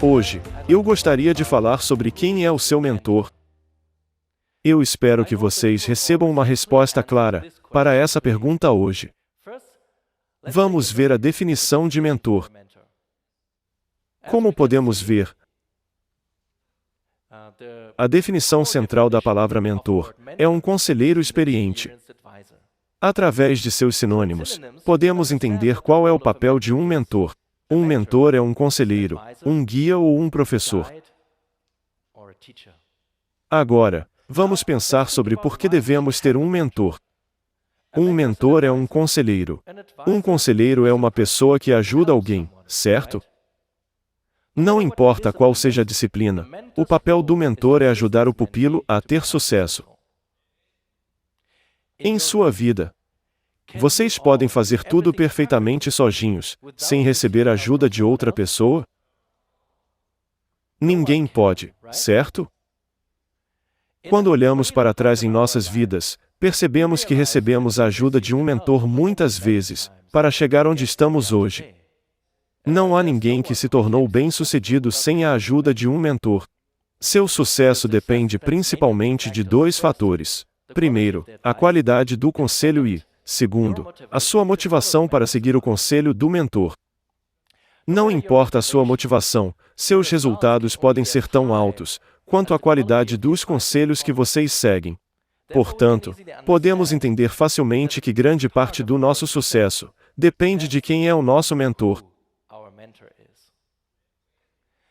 Hoje, eu gostaria de falar sobre quem é o seu mentor. Eu espero que vocês recebam uma resposta clara para essa pergunta hoje. Vamos ver a definição de mentor. Como podemos ver, a definição central da palavra mentor é um conselheiro experiente. Através de seus sinônimos, podemos entender qual é o papel de um mentor. Um mentor é um conselheiro, um guia ou um professor. Agora, vamos pensar sobre por que devemos ter um mentor. Um mentor é um conselheiro. Um conselheiro é uma pessoa que ajuda alguém, certo? Não importa qual seja a disciplina, o papel do mentor é ajudar o pupilo a ter sucesso. Em sua vida, vocês podem fazer tudo perfeitamente sozinhos, sem receber ajuda de outra pessoa? Ninguém pode, certo? Quando olhamos para trás em nossas vidas, percebemos que recebemos a ajuda de um mentor muitas vezes, para chegar onde estamos hoje. Não há ninguém que se tornou bem-sucedido sem a ajuda de um mentor. Seu sucesso depende principalmente de dois fatores. Primeiro, a qualidade do conselho e, segundo, a sua motivação para seguir o conselho do mentor. Não importa a sua motivação, seus resultados podem ser tão altos quanto a qualidade dos conselhos que vocês seguem. Portanto, podemos entender facilmente que grande parte do nosso sucesso depende de quem é o nosso mentor.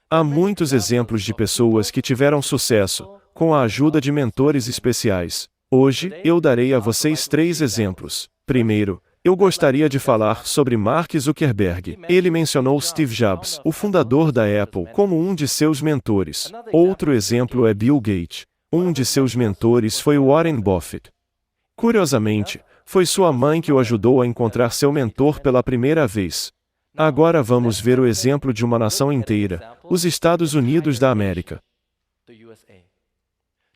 Há muitos exemplos de pessoas que tiveram sucesso com a ajuda de mentores especiais. Hoje, eu darei a vocês 3 exemplos. Primeiro, eu gostaria de falar sobre Mark Zuckerberg. Ele mencionou Steve Jobs, o fundador da Apple, como um de seus mentores. Outro exemplo é Bill Gates. Um de seus mentores foi Warren Buffett. Curiosamente, foi sua mãe que o ajudou a encontrar seu mentor pela primeira vez. Agora vamos ver o exemplo de uma nação inteira, os Estados Unidos da América.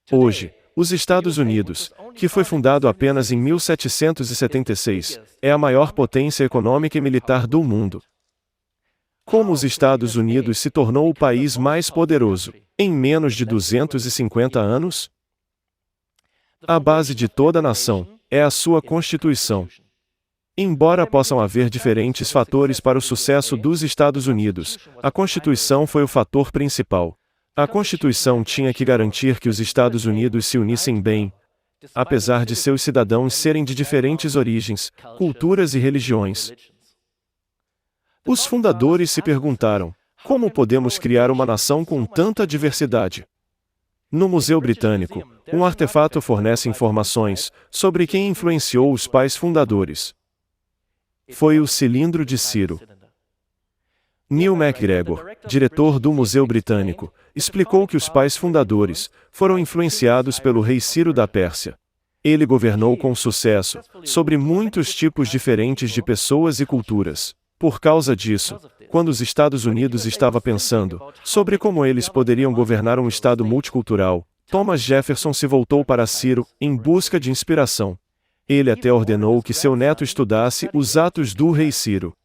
Hoje, os Estados Unidos, que foi fundado apenas em 1776, é a maior potência econômica e militar do mundo. Como os Estados Unidos se tornou o país mais poderoso em menos de 250 anos? A base de toda a nação é a sua Constituição. Embora possam haver diferentes fatores para o sucesso dos Estados Unidos, a Constituição foi o fator principal. A Constituição tinha que garantir que os Estados Unidos se unissem bem, apesar de seus cidadãos serem de diferentes origens, culturas e religiões. Os fundadores se perguntaram: como podemos criar uma nação com tanta diversidade? No Museu Britânico, um artefato fornece informações sobre quem influenciou os pais fundadores. Foi o cilindro de Ciro. Neil MacGregor, diretor do Museu Britânico, explicou que os pais fundadores foram influenciados pelo rei Ciro da Pérsia. Ele governou com sucesso sobre muitos tipos diferentes de pessoas e culturas. Por causa disso, quando os Estados Unidos estava pensando sobre como eles poderiam governar um estado multicultural, Thomas Jefferson se voltou para Ciro em busca de inspiração. Ele até ordenou que seu neto estudasse os Atos do rei Ciro.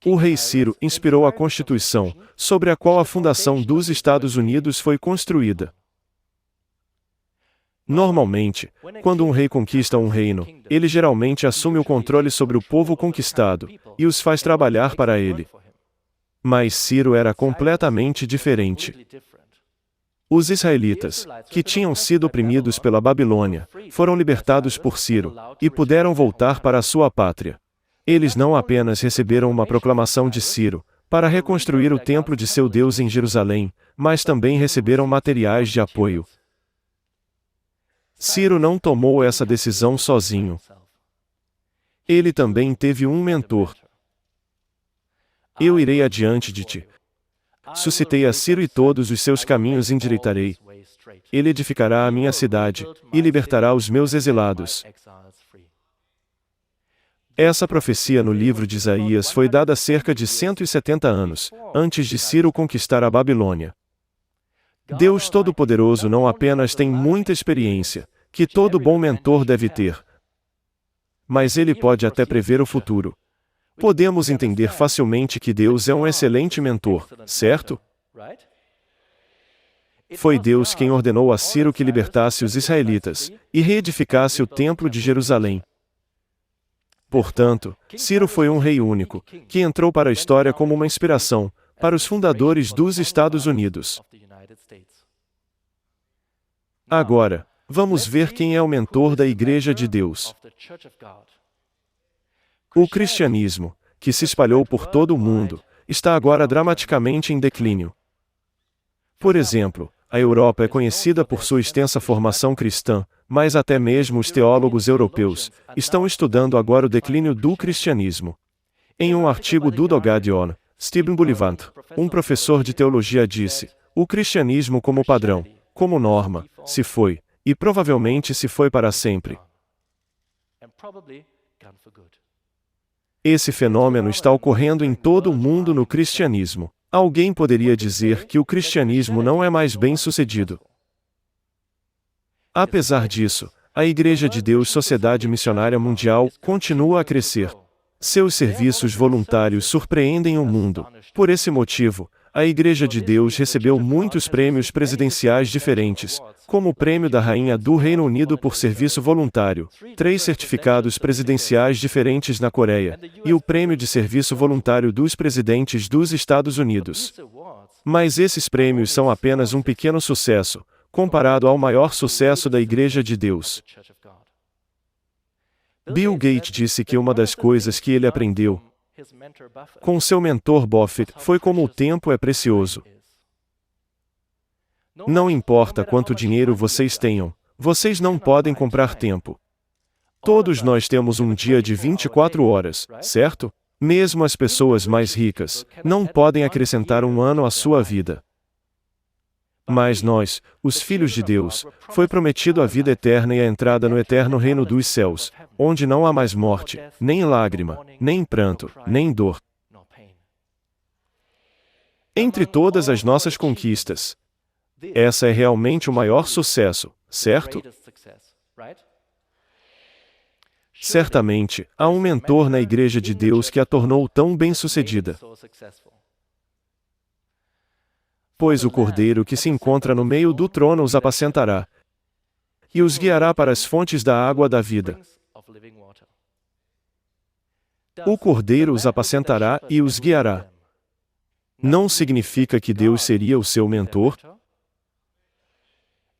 O rei Ciro inspirou a Constituição, sobre a qual a fundação dos Estados Unidos foi construída. Normalmente, quando um rei conquista um reino, ele geralmente assume o controle sobre o povo conquistado e os faz trabalhar para ele. Mas Ciro era completamente diferente. Os israelitas, que tinham sido oprimidos pela Babilônia, foram libertados por Ciro e puderam voltar para a sua pátria. Eles não apenas receberam uma proclamação de Ciro para reconstruir o templo de seu Deus em Jerusalém, mas também receberam materiais de apoio. Ciro não tomou essa decisão sozinho. Ele também teve um mentor. Eu irei adiante de ti. Suscitei a Ciro e todos os seus caminhos endireitarei. Ele edificará a minha cidade e libertará os meus exilados. Essa profecia no livro de Isaías foi dada cerca de 170 anos antes de Ciro conquistar a Babilônia. Deus Todo-Poderoso não apenas tem muita experiência, que todo bom mentor deve ter, mas ele pode até prever o futuro. Podemos entender facilmente que Deus é um excelente mentor, certo? Foi Deus quem ordenou a Ciro que libertasse os israelitas e reedificasse o Templo de Jerusalém. Portanto, Ciro foi um rei único, que entrou para a história como uma inspiração para os fundadores dos Estados Unidos. Agora, vamos ver quem é o mentor da Igreja de Deus. O cristianismo, que se espalhou por todo o mundo, está agora dramaticamente em declínio. Por exemplo, a Europa é conhecida por sua extensa formação cristã, mas até mesmo os teólogos europeus estão estudando agora o declínio do cristianismo. Em um artigo do The Guardian, Stephen Bullivant, um professor de teologia disse: o cristianismo como padrão, como norma, se foi, e provavelmente se foi para sempre. Esse fenômeno está ocorrendo em todo o mundo no cristianismo. Alguém poderia dizer que o cristianismo não é mais bem-sucedido. Apesar disso, a Igreja de Deus Sociedade Missionária Mundial continua a crescer. Seus serviços voluntários surpreendem o mundo. Por esse motivo, a Igreja de Deus recebeu muitos prêmios presidenciais diferentes, como o Prêmio da Rainha do Reino Unido por serviço voluntário, 3 certificados presidenciais diferentes na Coreia, e o Prêmio de Serviço Voluntário dos Presidentes dos Estados Unidos. Mas esses prêmios são apenas um pequeno sucesso, comparado ao maior sucesso da Igreja de Deus. Bill Gates disse que uma das coisas que ele aprendeu com seu mentor Buffett foi como o tempo é precioso. Não importa quanto dinheiro vocês tenham, vocês não podem comprar tempo. Todos nós temos um dia de 24 horas, certo? Mesmo as pessoas mais ricas não podem acrescentar um ano à sua vida. Mas nós, os filhos de Deus, foi prometido a vida eterna e a entrada no eterno reino dos céus, onde não há mais morte, nem lágrima, nem pranto, nem dor. Entre todas as nossas conquistas, essa é realmente o maior sucesso, certo? Certamente, há um mentor na Igreja de Deus que a tornou tão bem-sucedida. Pois o Cordeiro que se encontra no meio do trono os apacentará e os guiará para as fontes da água da vida. O Cordeiro os apacentará e os guiará. Não significa que Deus seria o seu mentor?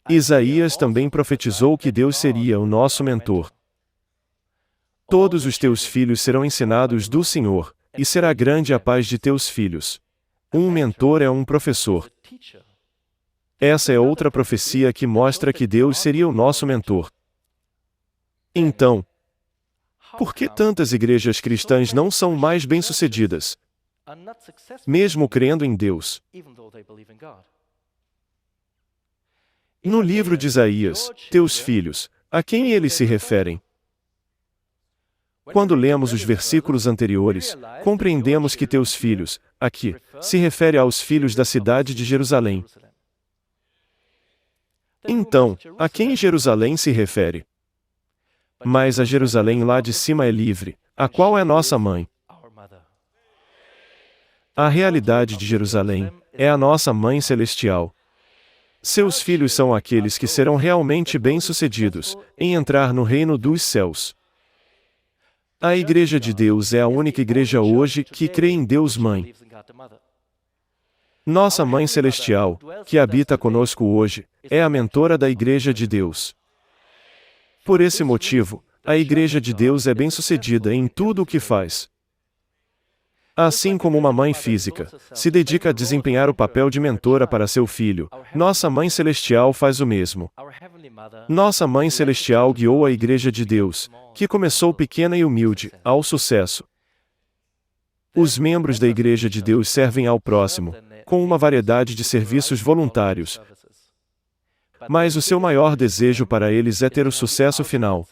Isaías também profetizou que Deus seria o nosso mentor. Todos os teus filhos serão ensinados do Senhor, e será grande a paz de teus filhos. Um mentor é um professor. Essa é outra profecia que mostra que Deus seria o nosso mentor. Então, por que tantas igrejas cristãs não são mais bem-sucedidas, mesmo crendo em Deus? No livro de Isaías, teus filhos, a quem eles se referem? Quando lemos os versículos anteriores, compreendemos que teus filhos, aqui, se refere aos filhos da cidade de Jerusalém. Então, a quem Jerusalém se refere? Mas a Jerusalém lá de cima é livre, a qual é nossa mãe. A realidade de Jerusalém é a nossa mãe celestial. Seus filhos são aqueles que serão realmente bem-sucedidos em entrar no reino dos céus. A Igreja de Deus é a única igreja hoje que crê em Deus Mãe. Nossa Mãe Celestial, que habita conosco hoje, é a mentora da Igreja de Deus. Por esse motivo, a Igreja de Deus é bem-sucedida em tudo o que faz. Assim como uma mãe física se dedica a desempenhar o papel de mentora para seu filho, nossa Mãe Celestial faz o mesmo. Nossa Mãe Celestial guiou a Igreja de Deus, que começou pequena e humilde, ao sucesso. Os membros da Igreja de Deus servem ao próximo, com uma variedade de serviços voluntários. Mas o seu maior desejo para eles é ter o sucesso final.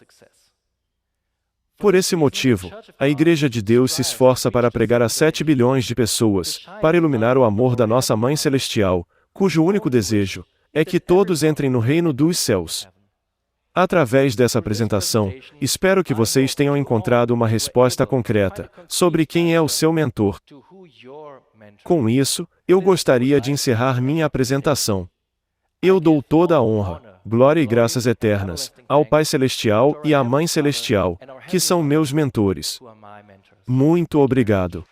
Por esse motivo, a Igreja de Deus se esforça para pregar a 7 bilhões de pessoas, para iluminar o amor da nossa Mãe Celestial, cujo único desejo é que todos entrem no reino dos céus. Através dessa apresentação, espero que vocês tenham encontrado uma resposta concreta sobre quem é o seu mentor. Com isso, eu gostaria de encerrar minha apresentação. Eu dou toda a honra, glória e graças eternas ao Pai Celestial e à Mãe Celestial, que são meus mentores. Muito obrigado.